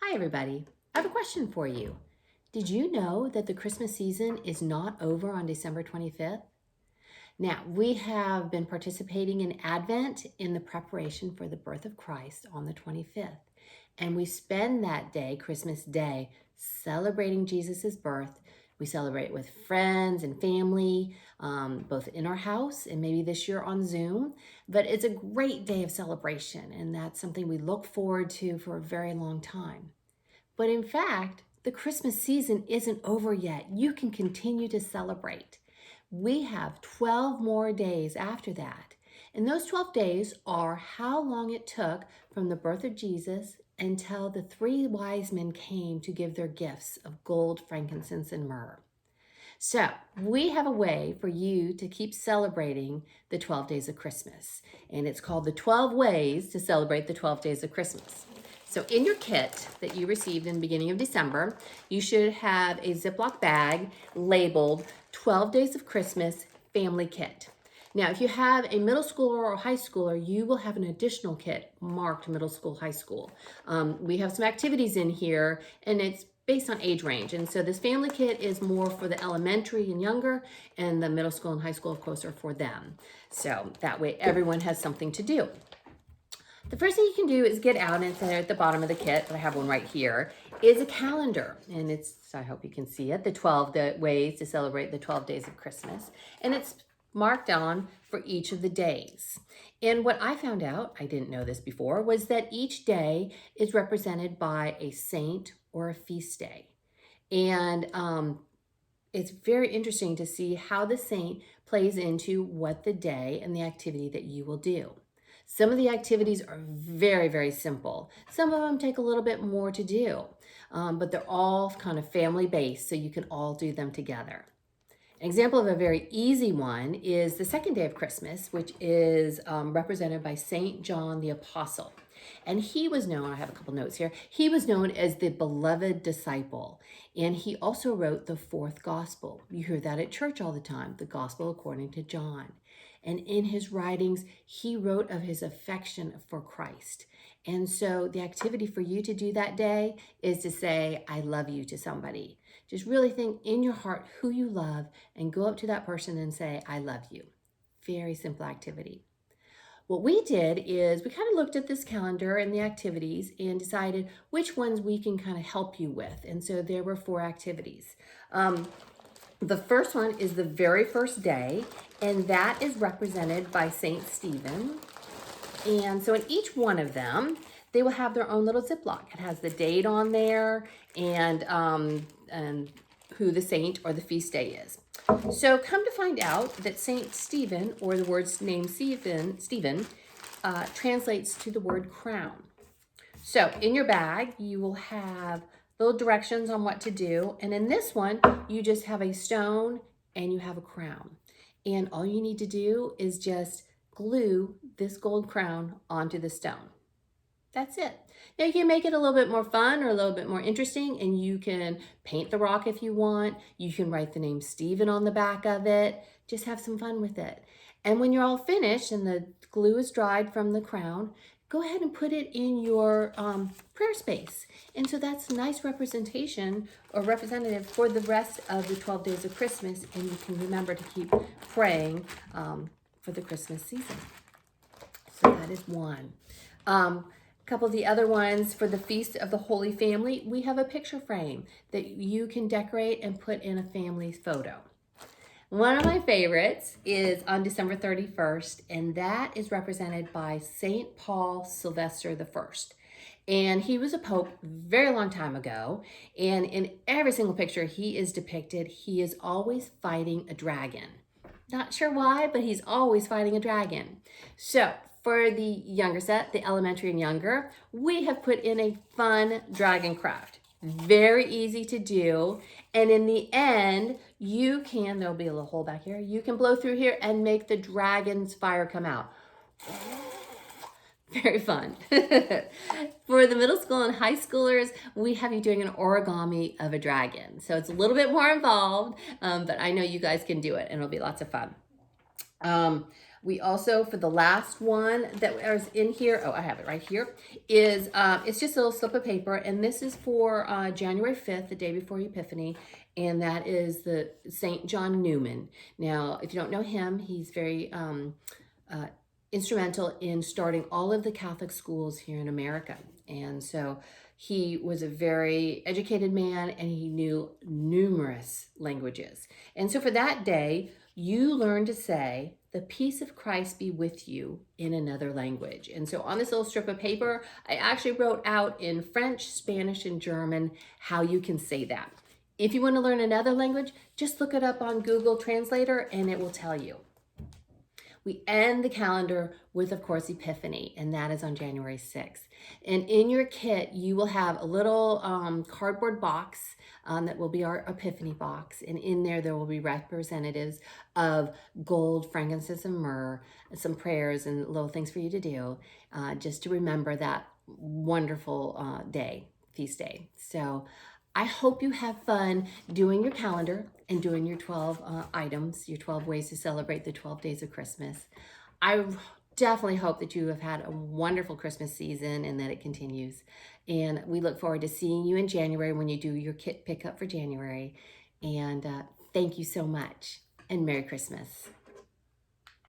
Hi, everybody. I have a question for you. Did you know that the Christmas season is not over on December 25th? Now, we have been participating in Advent in the preparation for the birth of Christ on the 25th. And we spend that day, Christmas Day, celebrating Jesus' birth. We celebrate with friends and family, both in our house and maybe this year on Zoom. But it's a great day of celebration, and that's something we look forward to for a very long time. But in fact, the Christmas season isn't over yet. You can continue to celebrate. We have 12 more days after that. And those 12 days are how long it took from the birth of Jesus until the three wise men came to give their gifts of gold, frankincense, and myrrh. So, we have a way for you to keep celebrating the 12 days of Christmas, and it's called the 12 Ways to Celebrate the 12 Days of Christmas. So, in your kit that you received in the beginning of December, you should have a Ziploc bag labeled 12 Days of Christmas Family Kit. Now, if you have a middle schooler or high schooler, you will have an additional kit marked middle school, high school. We have some activities in here, and it's based on age range. And so this family kit is more for the elementary and younger, and the middle school and high school, of course, are for them. So that way everyone has something to do. The first thing you can do is get out, and it's there at the bottom of the kit, but I have one right here, is a calendar. And it's, I hope you can see it, the 12 ways to celebrate the 12 days of Christmas. And it's marked on for each of the days. And what I found out, I didn't know this before, was that each day is represented by a saint or a feast day. And it's very interesting to see how the saint plays into what the day and the activity that you will do. Some of the activities are very, very simple. Some of them take a little bit more to do, but they're all kind of family based, so you can all do them together. An example of a very easy one is the second day of Christmas, which is represented by St. John the Apostle. And he was known, I have a couple notes here, he was known as the beloved disciple. And he also wrote the fourth gospel. You hear that at church all the time, the gospel according to John. And in his writings, he wrote of his affection for Christ. And so the activity for you to do that day is to say, I love you to somebody. Just really think in your heart who you love and go up to that person and say, I love you. Very simple activity. What we did is we kind of looked at this calendar and the activities and decided which ones we can kind of help you with. And so there were 4 activities. The first one is the very first day, and that is represented by St. Stephen. And so in each one of them, they will have their own little Ziploc. It has the date on there and who the saint or the feast day is. So come to find out that St. Stephen, or the word's name Stephen, translates to the word crown. So in your bag, you will have little directions on what to do. And in this one, you just have a stone and you have a crown. And all you need to do is just glue this gold crown onto the stone. That's it. Now you can make it a little bit more fun or a little bit more interesting, and you can paint the rock if you want. You can write the name Stephen on the back of it. Just have some fun with it. And when you're all finished and the glue is dried from the crown, go ahead and put it in your prayer space. And so that's a nice representation or representative for the rest of the 12 days of Christmas, and you can remember to keep praying for the Christmas season. So that is one. A couple of the other ones for the Feast of the Holy Family, we have a picture frame that you can decorate and put in a family's photo. One of my favorites is on December 31st, and that is represented by St. Paul Sylvester I. And he was a pope very long time ago, and in every single picture he is depicted, he is always fighting a dragon. Not sure why, but he's always fighting a dragon. So for the younger set, the elementary and younger, we have put in a fun dragon craft. Very easy to do. And in the end, you can, there'll be a little hole back here, you can blow through here and make the dragon's fire come out. Very fun. For the middle school and high schoolers, we have you doing an origami of a dragon. So it's a little bit more involved, but I know you guys can do it and it'll be lots of fun. We also, for the last one that was in here, oh, I have it right here, is it's just a little slip of paper, and this is for January 5th, the day before Epiphany, and that is the St. John Newman. Now, if you don't know him, he's very uh, instrumental in starting all of the Catholic schools here in America. And so he was a very educated man, and he knew numerous languages. And so for that day, you learn to say, "The peace of Christ be with you," in another language. And so on this little strip of paper, I actually wrote out in French, Spanish, and German how you can say that. If you want to learn another language, just look it up on Google Translator and it will tell you. We end the calendar with, of course, Epiphany, and that is on January 6th. And in your kit, you will have a little cardboard box that will be our Epiphany box. And in there will be representatives of gold, frankincense, and myrrh, some prayers and little things for you to do, just to remember that wonderful day, feast day. So I hope you have fun doing your calendar and doing your 12 items, your 12 ways to celebrate the 12 days of Christmas. I definitely hope that you have had a wonderful Christmas season and that it continues. And we look forward to seeing you in January when you do your kit pickup for January. And thank you so much, and Merry Christmas.